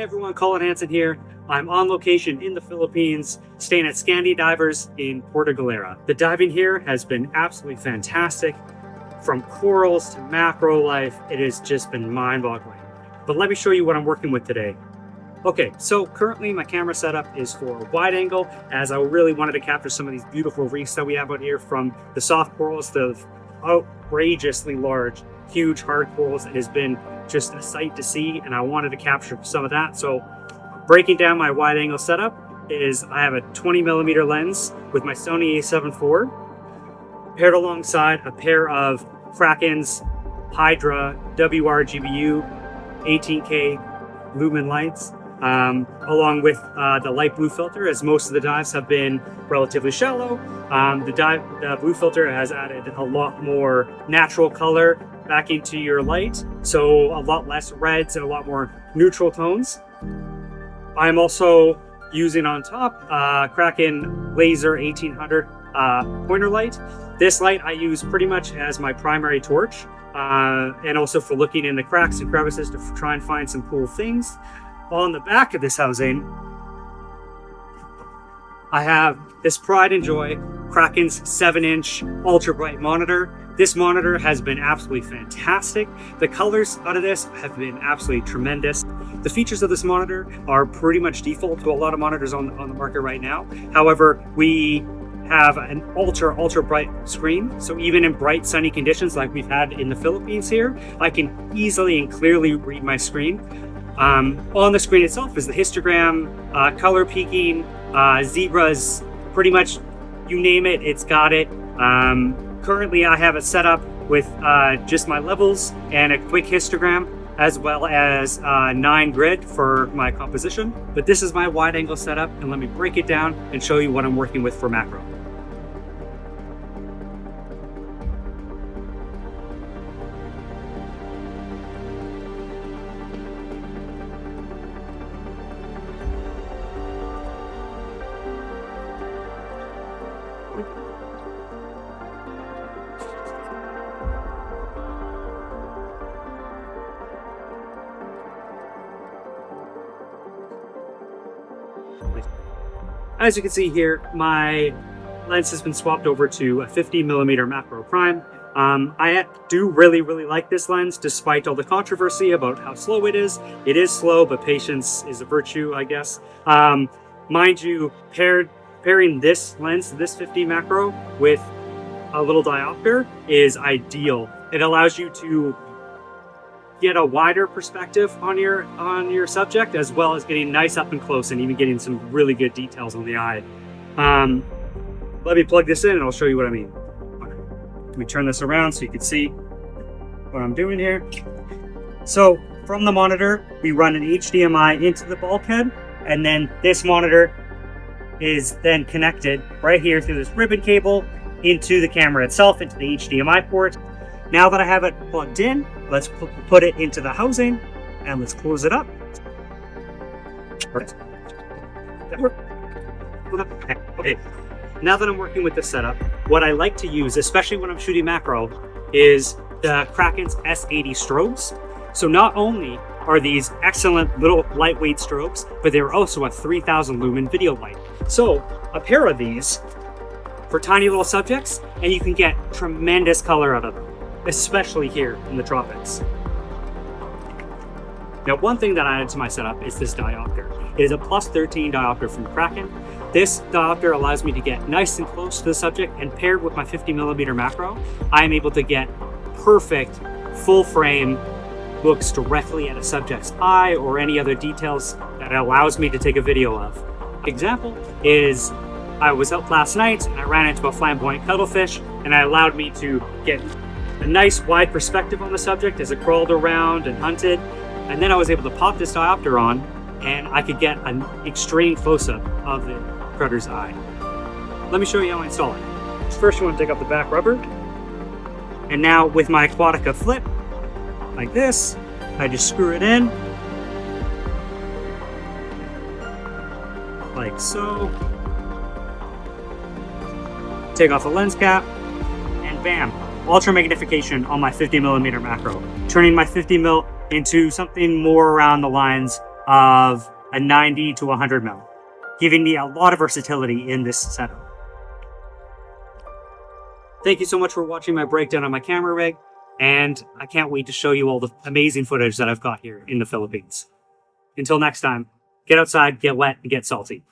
everyone, Colin Hansen here. I'm on location in the Philippines, staying at Scandi Divers in Puerto Galera. The diving here has been absolutely fantastic. From corals to macro life, it has just been mind-boggling. But let me show you what I'm working with today. Okay, so currently my camera setup is for wide angle, as I really wanted to capture some of these beautiful reefs that we have out here, from the soft corals to outrageously large, huge hard corals. It has been just a sight to see, and I wanted to capture some of that. So breaking down my wide angle setup is I have a 20mm lens with my Sony a7 IV, paired alongside a pair of Kraken's Hydra WRGBU 18K lumen lights, along with the light blue filter, as most of the dives have been relatively shallow. The blue filter has added a lot more natural color back into your light, so a lot less reds and a lot more neutral tones. I'm also using on top Kraken Laser 1800 pointer light. This light I use pretty much as my primary torch, and also for looking in the cracks and crevices to try and find some cool things. On the back of this housing, I have this Pride and Joy Kraken's 7-inch ultra bright monitor. This monitor has been absolutely fantastic. The colors out of this have been absolutely tremendous. The features of this monitor are pretty much default to a lot of monitors on the market right now. However, we have an ultra bright screen, so even in bright sunny conditions like we've had in the Philippines here, I can easily and clearly read my screen. On the screen itself is the histogram, color peaking, zebras, pretty much you name it, it's got it. Currently I have it set up with just my levels and a quick histogram, as well as 9 grid for my composition. But this is my wide angle setup, and let me break it down and show you what I'm working with for macro. As you can see here, my lens has been swapped over to a 50mm macro prime. I do really like this lens, despite all the controversy about how slow it is. It is slow, but patience is a virtue, I guess. Mind you, pairing this lens, this 50 macro, with a little diopter is ideal. It allows you to get a wider perspective on your subject, as well as getting nice up and close and even getting some really good details on the eye. Let me plug this in and I'll show you what I mean. Okay. Let me turn this around so you can see what I'm doing here. So from the monitor, we run an HDMI into the bulkhead, and then this monitor is then connected right here through this ribbon cable into the camera itself, into the HDMI port. Now that I have it plugged in, let's put it into the housing and let's close it up. Okay, now that I'm working with this setup, what I like to use, especially when I'm shooting macro, is the Kraken's S80 strobes. So not only are these excellent little lightweight strobes, but they're also a 3000 lumen video light. So a pair of these for tiny little subjects, and you can get tremendous color out of them, especially here in the tropics. Now, one thing that I added to my setup is this diopter. It is a +13 diopter from Kraken. This diopter allows me to get nice and close to the subject, and paired with my 50mm macro, I am able to get perfect full frame looks directly at a subject's eye or any other details that it allows me to take a video of. Example is, I was out last night and I ran into a flamboyant cuttlefish, and it allowed me to get a nice wide perspective on the subject as it crawled around and hunted. And then I was able to pop this diopter on, and I could get an extreme close-up of the predator's eye. Let me show you how I install it. First, you want to take off the back rubber. And now with my Aquatica flip, like this, I just screw it in, like so. Take off the lens cap, and bam, ultra magnification on my 50mm macro, turning my 50mm into something more around the lines of a 90 to 100 mil, giving me a lot of versatility in this setup. Thank you so much for watching my breakdown on my camera rig, and I can't wait to show you all the amazing footage that I've got here in the Philippines. Until next time, get outside, get wet, and get salty.